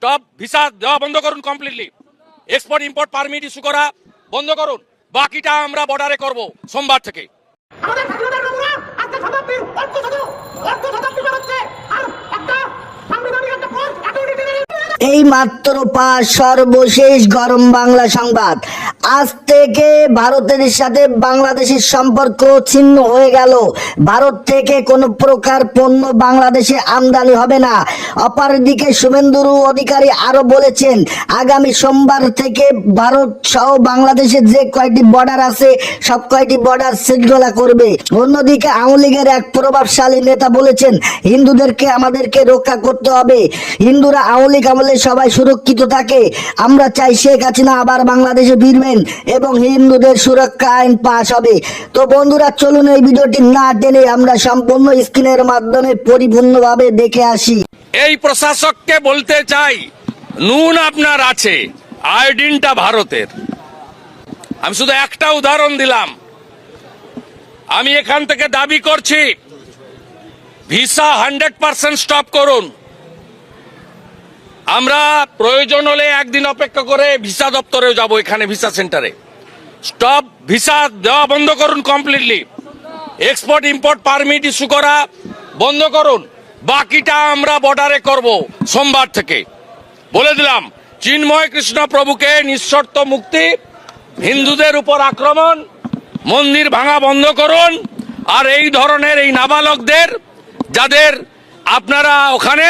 Stop visa দেওয়া বন্ধ করুন completely. Export import permit issue করা বন্ধ করুন, বাকিটা আমরা বর্ডারে করব সোমবার থেকে। আমাদের স্বাধীনতার নমুনা আজকে শতাব্দীর অর্ধ শতাব্দী বেরোচ্ছে, আর একটা সাংবিধানিক একটা পোস্ট অ্যাটর্নি জেনারেল। এই মাত্র পাঁচ সর্বশেষ গরম বাংলা সংবাদ। আজ থেকে ভারতের সাথে বাংলাদেশের সম্পর্ক ছিন্ন হয়ে গেল। ভারত থেকে কোনো প্রকার পণ্য বাংলাদেশে আমদানি হবে না। অপরদিকে শুভেন্দু অধিকারী আরো বলেছেন, আগামী সোমবার থেকে ভারত সহ বাংলাদেশের যে কয়টি বর্ডার আছে সব কয়টি বর্ডার শৃঙ্খলা করবে। অন্যদিকে আওয়ামী লীগের এক প্রভাবশালী নেতা বলেছেন, হিন্দুদেরকে আমাদেরকে রক্ষা করতে হবে। হিন্দুরা আওয়ামী লীগ আমলে সবাই সুরক্ষিত থাকে। আমরা চাই শেখ হাসিনা আবার বাংলাদেশে ফিরবেন এবং হিন্দুদের সুরক্ষা আইন পাস হবে। তো বন্ধুরা, চলুন এই ভিডিওটি না টেনে আমরা সম্পূর্ণ স্ক্রিনের মাধ্যমে পরিপূর্ণভাবে দেখে আসি। এই প্রশাসককে বলতে চাই, নুন আপনার আছে, আয়োডিনটা ভারতের। আমি শুধু একটা উদাহরণ দিলাম। আমি এখান থেকে দাবি করছি, ভিসা 100% স্টপ করুন। আমরা প্রয়োজন হলে একদিন অপেক্ষা করে ভিসা দপ্তরেও যাব, এখানে ভিসা সেন্টারে। স্টপ ভিসা দেওয়া বন্ধ করুন completely. Export import permit issue করা বন্ধ করুন, বাকিটা আমরা বর্ডারে করব সোমবার থেকে। বলে দিলাম, চিন্ময় কৃষ্ণ প্রভুকে নিঃশর্ত মুক্তি, হিন্দুদের উপর আক্রমণ, মন্দির ভাঙা বন্ধ করুন। আর এই ধরনের এই নাবালকদের, যাদের আপনারা ওখানে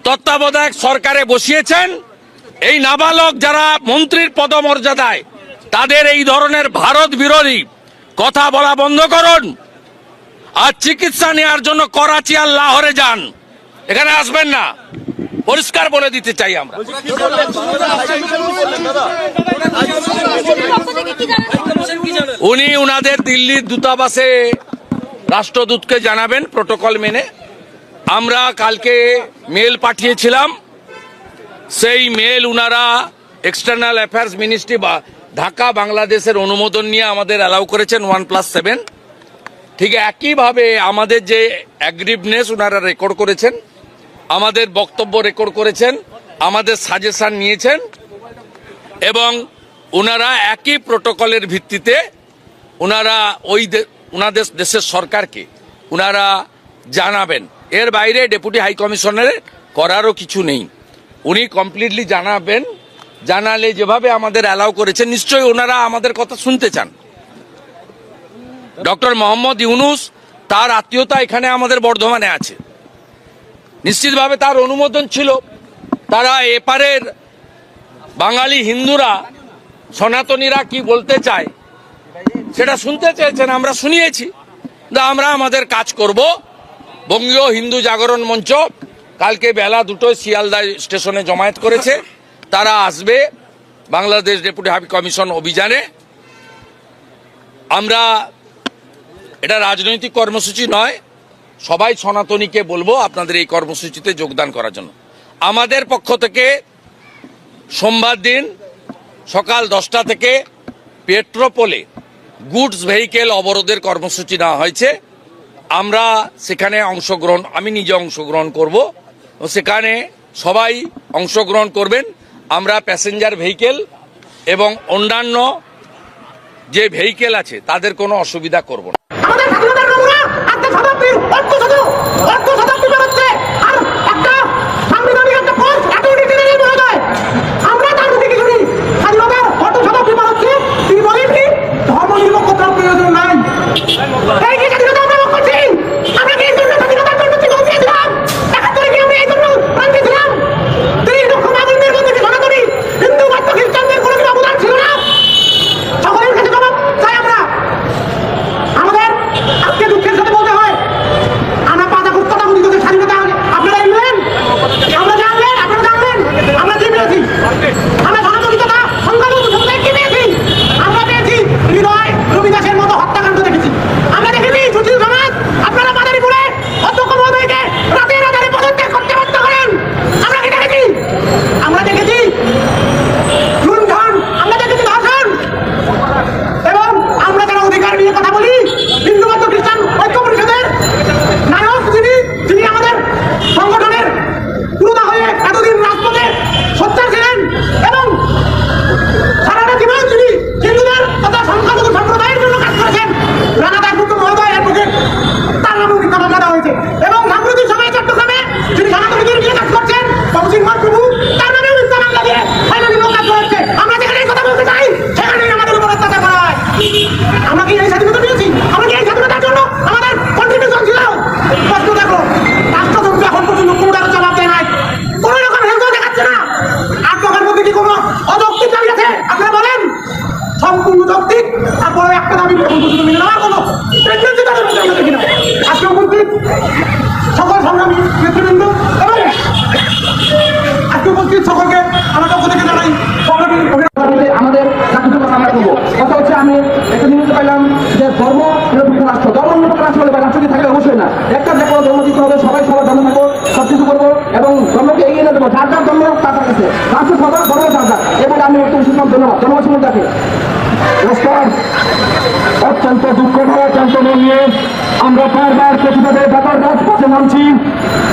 তত্ত্বাবধায়ক সরকারে বসিয়েছেন, এই নাবালক যারা মন্ত্রীর পদমর্যাদায়, তাদের এই ধরনের ভারত বিরোধী কথা বলা বন্ধ করুন। আর চিকিৎসা নেওয়ার জন্য করাচি আর লাহোরে যান, এখানে আসবেন না, পরিষ্কার বলে দিতে চাই আমরা। উনি উনাদের দিল্লির দূতাবাসে রাষ্ট্রদূতকে জানাবেন প্রোটোকল মেনে। আমরা কালকে মেল পাঠিয়েছিলাম, সেই মেল উনারা এক্সটার্নাল অ্যাফেয়ার্স মিনিস্ট্রি বা ঢাকা বাংলাদেশের অনুমোদন নিয়ে আমাদের অ্যালাউ করেছেন 1+7। ঠিক একইভাবে আমাদের যে অ্যাগ্রিভনেস উনারা রেকর্ড করেছেন, আমাদের বক্তব্য রেকর্ড করেছেন, আমাদের সাজেশন নিয়েছেন, এবং উনারা একই প্রোটোকলের ভিত্তিতে উনারা উনাদের দেশের সরকারকে উনারা জানাবেন। এর বাইরে ডেপুটি হাই কমিশনারের করারও কিছু নেই। উনি কমপ্লিটলি জানাবেন, জানালে যেভাবে আমাদের অ্যালাউ করেছেন, নিশ্চয়ই ওনারা আমাদের কথা শুনতে চান। ডক্টর মোহাম্মদ ইউনুস, তার আত্মীয়তা এখানে আমাদের বর্ধমানে আছে, নিশ্চিতভাবে তার অনুমোদন ছিল। তারা এপারের বাঙালি হিন্দুরা, সনাতনীরা কি বলতে চায় সেটা শুনতে চেয়েছেন, আমরা শুনিয়েছি। আমরা আমাদের কাজ করব। বঙ্গীয় হিন্দু জাগরণ মঞ্চ কালকে বেলা 2টায় শিয়ালদা স্টেশনে জমায়েত করেছে। তারা আসবে বাংলাদেশ ডেপুটি হাই কমিশন অভিযানে। আমরা, এটা রাজনৈতিক কর্মসূচি নয়, সবাই সনাতনীকে বলবো আপনাদের এই কর্মসূচিতে যোগদান করার জন্য। আমাদের পক্ষ থেকে সোমবার দিন সকাল 10টা থেকে পেট্রোপোলে গুডস ভেহিকেল অবরোধের কর্মসূচি নেওয়া হয়েছে। আমরা সেখানে অংশগ্রহণ, আমি নিজে অংশগ্রহণ করব, সেখানে সবাই অংশগ্রহণ করবেন। আমরা প্যাসেঞ্জার ভেহিকেল এবং অন্যান্য যে ভেহিকেল আছে তাদের কোনো অসুবিধা করব না। আমাদের স্বাধীনতার নমুনা আজকে শতাব্দীর অর্ধ শতাব্দী বেরোচ্ছে, আর একটা সাংবিধানিক একটা পোস্ট অ্যাটর্নি জেনারেল মহোদয়, আমরা তার প্রতি কিছু নেই। স্বাধীনতার অর্ধ শতাব্দী বেরোচ্ছে, তিনি বলেন কি ধর্ম নিরপেক্ষতার প্রয়োজন নাই। এই যে স্বাধীনতা আমরা ভোগ করছি, আমরা কি এই জন্য স্বাধীনতার জন্য জীবন দিয়েছিলাম? একাত্তরে কি আমরা এই জন্য প্রাণ দিয়েছিলাম? 3 লক্ষ মানুষের মধ্যে কি সনাতনী, হিন্দু, বৌদ্ধ, খ্রিস্টানদের কোনো কিছু অবদান ছিল না? সকলের কাছে জবাব চাই আমরা। আমাদের আজকে দুঃখের সাথে বলতে হয়, আমরা 5 আগস্ট তথাকথিত স্বাধীনতা উপস্থিত সকলকে আমার পক্ষ থেকে জানাই আমাদের জাতীয় কথা আমরা করবো। কথা হচ্ছে আমি একটা জিনিস পাইলাম যে ধর্ম নিরপেক্ষ রাষ্ট্র, ধর্ম নিরপেক্ষ রাষ্ট্র বলে রাষ্ট্র কি থাকলে অবশ্যই না, একটা যে কোনো ধর্ম দিতে হবে, সবাই সবার ধর্ম থাকবো, সবকিছু করবো এবং ধর্মকে এগিয়ে নিয়ে দেবো, যার যার ধর্ম তার কাছে রাষ্ট্র সবার ধর্ম তার যার। এবার আমি একটু শুনলাম, ধন্যবাদ ধন্যবাদ শুনুন তাকে। নমস্কার। অত্যন্ত দুঃখ ভরা যন্ত্রণা নিয়ে আমরা বারবার প্রতিবাদের ব্যাপার রাজপথে নামছি।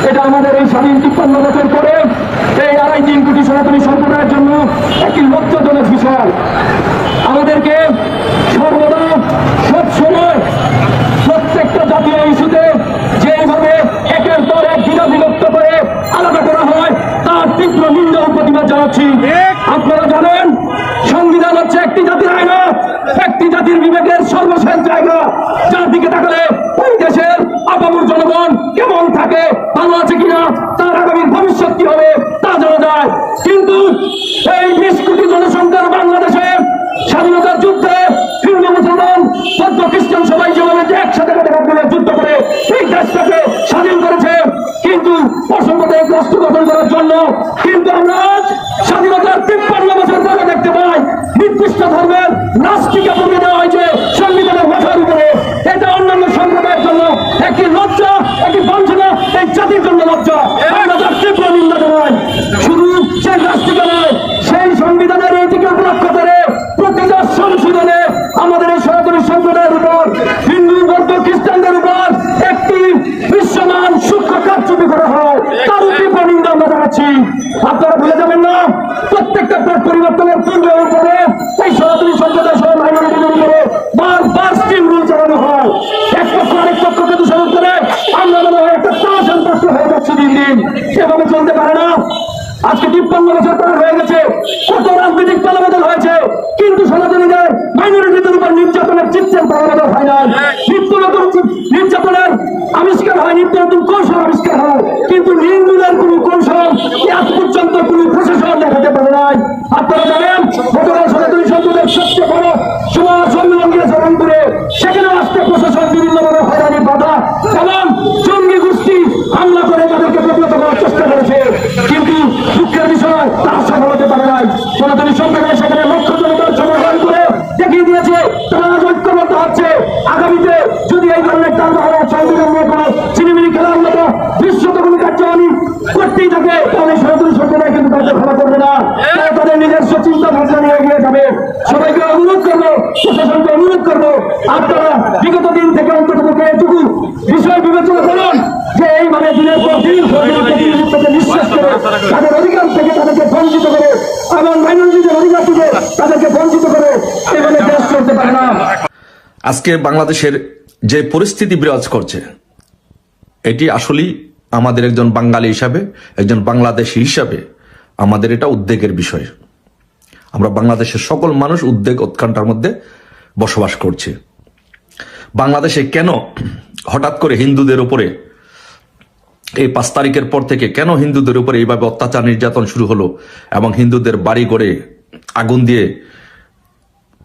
এটা আমাদের এই স্বাধীন 53 বছর পরে এই 2.5-3 কোটি সনাতনী সম্প্রদায়ের জন্য একটি লজ্জাজনক বিষয়। আমাদেরকে সর্বদা সবসময় প্রত্যেকটা জাতীয় ইস্যুতে যেভাবে একের পর এক বিভক্ত করে আলাদা করা হয় তার তীব্র নিন্দা ও প্রতিবাদ জানাচ্ছি। আপনারা জানেন সংবিধান হচ্ছে একটি জাতির আয়না, একটি জাতির বিবেকের সর্বশেষ জায়গা, যার দিকে তাকালে ওই দেশের আপামর জনগণ কেমন থাকে, ভালো আছে কিনা, তার আগামী ভবিষ্যৎ কি হবে তা জানা যায়। কিন্তু এই 20 কোটি জনসংখ্যার বাংলাদেশে স্বাধীনতার যুদ্ধে হিন্দু মুসলমান বৌদ্ধ খ্রিস্টান সবাই যেভাবে একসাথে যুদ্ধ করে এই দেশটাকে স্বাধীন করেছে, কিন্তু অসাম্প্রদায়িক রাষ্ট্র গঠন করার জন্য, কিন্তু আমরা আজ স্বাধীনতার 53 বছর পরে দেখতে পাই নির্দিষ্ট ধর্মের নাস্তিকে বলে দেওয়া হয়েছে সংবিধানের মাথার উপরে। এটা অন্যান্য সম্প্রদায়ের জন্য একটি লজ্জা, একটি বঞ্চনা, এই জাতির জন্য লজ্জা। আমরা তার তীব্র নিন্দা জানাই। শুধু সেই নাস্তিকে নয়, সেই সংবিধানের এইটিকে উপলক্ষ করে প্রতিটা সংশোধনে আমাদের এই সনাতনী সম্প্রদায়ের উপর, হিন্দু বৌদ্ধ খ্রিস্টানদের উপর একটি বিশ্বমান সূক্ষ্ম কারচুপি করা হয়, তার তীব্র নিন্দা আমরা জানাচ্ছি। আপনারা ভুলে যাবেন না, প্রত্যেকটা পরিবর্তনের পূর্বে উপরে এই সনাতনী সম্প্রদায় সহ মাইনরিটিদের উপরে বারবার স্টিম রুল চালানো হয়। এক পক্ষ আরেক পক্ষকে দূষণ করে আমরা মনে হয় একটা তাসান পাত্র হয়ে যাচ্ছে দিন দিন। এভাবে চলতে পারে না। আজকে 53 বছর পার হয়ে গেছে, কত রাজনৈতিক পালাবদল হয়েছে, কিন্তু সনাতনীদের মাইনরিটিদের উপর নির্যাতনের চিত্রের পালাবদল হয় না। নিত্য নতুন নির্যাতনের আবিষ্কার হয়, নিত্য নতুন কৌশল আবিষ্কার হয়, কিন্তু হিন্দুদের কোন কৌশল আজ পর্যন্ত কোন প্রশাসন দেখাতে পারে নাই। আপনারা জানেন গতকাল সনাতনী সম্প্রদায়ের সবচেয়ে বড় সমাজ সম্মেলন গিয়েছে রংপুরে, সেখানে আসতে প্রশাসন বিভিন্নভাবে হয়রানি বাধা এবং জঙ্গি গোষ্ঠী হামলা করে তাদেরকে প্রতিহত করার চেষ্টা করেছে, কিন্তু দুঃখের বিষয় তারা সফল হতে পারে নাই। সনাতনী সম্প্রদায় সেখানে লক্ষ জনতার সমাধান করে দেখিয়ে দিয়েছে তারা আজ ঐক্যবদ্ধ হচ্ছে। আগামীতে যদি এই ধরনের টালবাহারা সংবিধান নিয়ে কোনো চিনিমিনি খেলার মতো দৃশ্যত কোনো কার্যক্রমী করতেই থাকে, তাহলে সনাতনী সম্প্রদায় কিন্তু তাদের ক্ষমা করবে না, তারা তাদের নিজস্ব চিন্তা ভাবনা নিয়ে এগিয়ে যাবে। সবাইকে অনুরোধ করবো, প্রশাসনকে অনুরোধ করবো, আপনারা বিগত দিন থেকে অন্তত এটুকু বিষয় বিবেচনা করুন যে এইভাবে দিনের পর দিন প্রতিনিধিত্বকে নিঃশ্বাস করে তাদের অধিকার থেকে তাদেরকে বঞ্চিত করে এবং মাইনরিটিদের অধিকার থেকে তাদেরকে বঞ্চিত করে এইভাবে দেশ চলতে পারে না। আজকে বাংলাদেশের যে পরিস্থিতি বিরাজ করছে, এটি আসলেই আমাদের একজন বাঙালি হিসাবে, একজন বাংলাদেশী হিসাবে আমাদের এটা উদ্বেগের বিষয়। আমরা বাংলাদেশের সকল মানুষ উদ্বেগ উৎকণ্ঠার মধ্যে বসবাস করছে। বাংলাদেশে কেন হঠাৎ করে হিন্দুদের উপরে এই 5 তারিখের পর থেকে কেন হিন্দুদের উপরে এইভাবে অত্যাচার নির্যাতন শুরু হলো এবং হিন্দুদের বাড়ি ঘরে আগুন দিয়ে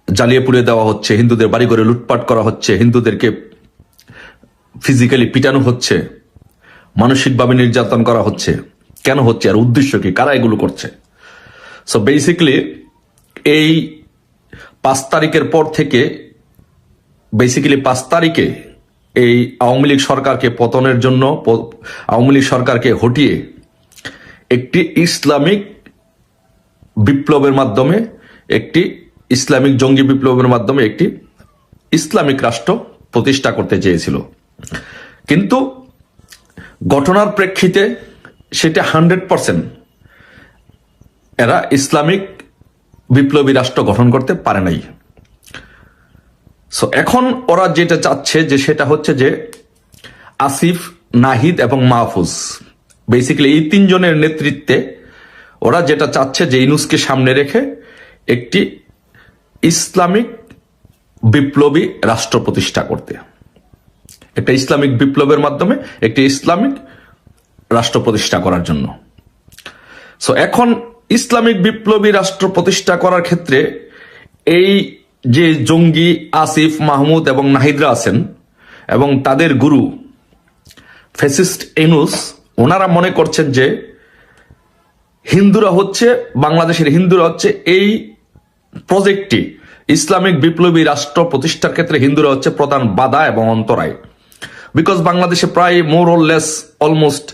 জ্বালিয়ে পুড়িয়ে দেওয়া হচ্ছে, হিন্দুদের বাড়ি ঘরে লুটপাট করা হচ্ছে, হিন্দুদেরকে ফিজিক্যালি পিটানো হচ্ছে, মানসিকভাবে নির্যাতন করা হচ্ছে, কেন হচ্ছে আর উদ্দেশ্য কি, কারা এগুলো করছে? সো বেসিক্যালি এই 5 তারিখের পর থেকে বেসিক্যালি 5 তারিখে এই আওয়ামী লীগ সরকারকে পতনের জন্য, আওয়ামী লীগ সরকারকে হটিয়ে একটি ইসলামিক বিপ্লবের মাধ্যমে, একটি ইসলামিক জঙ্গি বিপ্লবের মাধ্যমে একটি ইসলামিক রাষ্ট্র প্রতিষ্ঠা করতে চেয়েছিল। কিন্তু ঘটনার প্রেক্ষিতে সেটা 100% এরা ইসলামিক বিপ্লবী রাষ্ট্র গঠন করতে পারে নাই। সো এখন ওরা যেটা চাচ্ছে যে সেটা হচ্ছে যে আসিফ, নাহিদ এবং মাহফুজ, বেসিক্যালি এই 3 জনের নেতৃত্বে ওরা যেটা চাচ্ছে যে ইউনূসকে সামনে রেখে একটি ইসলামিক বিপ্লবী রাষ্ট্র প্রতিষ্ঠা করতে, একটা ইসলামিক বিপ্লবের মাধ্যমে একটি ইসলামিক রাষ্ট্র প্রতিষ্ঠা করার জন্য। সো এখন ইসলামিক বিপ্লবী রাষ্ট্র প্রতিষ্ঠা করার ক্ষেত্রে এই যে জঙ্গি আসিফ, মাহমুদ এবং নাহিদরা আছেন এবং তাদের গুরু ফ্যাসিস্ট ইউনূস, ওনারা মনে করছেন যে বাংলাদেশের হিন্দুরা হচ্ছে এই প্রজেক্টটি, ইসলামিক বিপ্লবী রাষ্ট্র প্রতিষ্ঠার ক্ষেত্রে হিন্দুরা হচ্ছে প্রধান বাধা এবং অন্তরায়। বিকজ বাংলাদেশে প্রায় more or less almost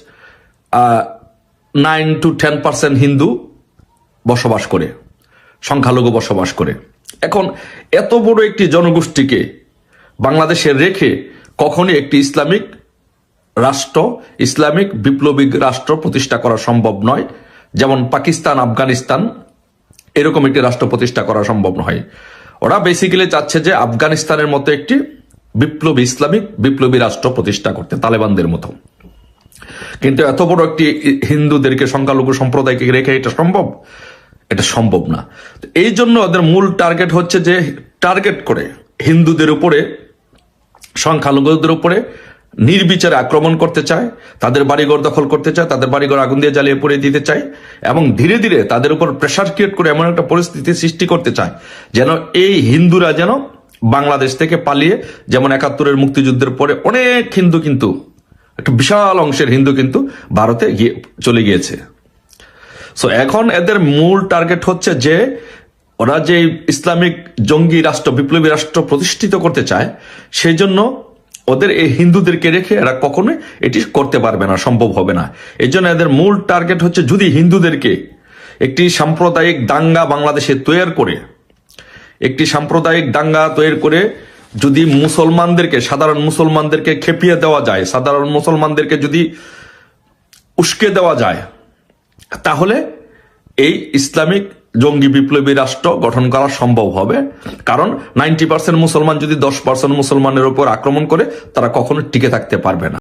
9 to 10% Hindu বসবাস করে, সংখ্যালঘু বসবাস করে। এখন এত বড় একটি জনগোষ্ঠীকে বাংলাদেশে রেখে কখনই একটি ইসলামিক রাষ্ট্র, ইসলামিক বিপ্লবী রাষ্ট্র প্রতিষ্ঠা করা সম্ভব নয়। যেমন পাকিস্তান, আফগানিস্তান, এরকম একটি রাষ্ট্র প্রতিষ্ঠা করা সম্ভব নয়। ওরা বেসিক্যালি চাচ্ছে যে আফগানিস্তানের মতো একটি বিপ্লবী, ইসলামিক বিপ্লবী রাষ্ট্র প্রতিষ্ঠা করতে, তালেবানদের মতো। কিন্তু এত বড় একটি হিন্দুদেরকে, সংখ্যালঘু সম্প্রদায়কে রেখে এটা সম্ভব? এটা সম্ভব না। এই জন্য ওদের মূল টার্গেট হচ্ছে যে টার্গেট করে হিন্দুদের উপরে, সংখ্যালঘুদের উপরে নির্বিচারে আক্রমণ করতে চায়, তাদের বাড়িঘর দখল করতে চায়, তাদের বাড়িঘর আগুন দিয়ে জ্বালিয়ে পুড়িয়ে দিতে চায়, এবং ধীরে ধীরে তাদের উপর প্রেশার ক্রিয়েট করে এমন একটা পরিস্থিতি সৃষ্টি করতে চায় যেন এই হিন্দুরা যেন বাংলাদেশ থেকে পালিয়ে, যেমন 71-এর মুক্তিযুদ্ধের পরে অনেক হিন্দু, কিন্তু একটা বিশাল অংশের হিন্দু কিন্তু ভারতে চলে গিয়েছে। সো এখন এদের মূল টার্গেট হচ্ছে যে ওরা যে ইসলামিক জঙ্গি রাষ্ট্র, বিপ্লবী রাষ্ট্র প্রতিষ্ঠিত করতে চায়, সেই জন্য ওদের এই হিন্দুদেরকে রেখে এরা কখনোই এটি করতে পারবে না, সম্ভব হবে না। এই জন্য এদের মূল টার্গেট হচ্ছে যদি হিন্দুদেরকে একটি সাম্প্রদায়িক দাঙ্গা বাংলাদেশে তৈরি করে, একটি সাম্প্রদায়িক দাঙ্গা তৈরি করে যদি মুসলমানদেরকে, সাধারণ মুসলমানদেরকে খেপিয়ে দেওয়া যায়, সাধারণ মুসলমানদেরকে যদি উস্কে দেওয়া যায়, তাহলে এই ইসলামিক জঙ্গি বিপ্লবী রাষ্ট্র গঠন করা সম্ভব হবে। কারণ 90% মুসলমান যদি 10% মুসলমানের উপর আক্রমণ করে, তারা কখনো টিকে থাকতে পারবে না।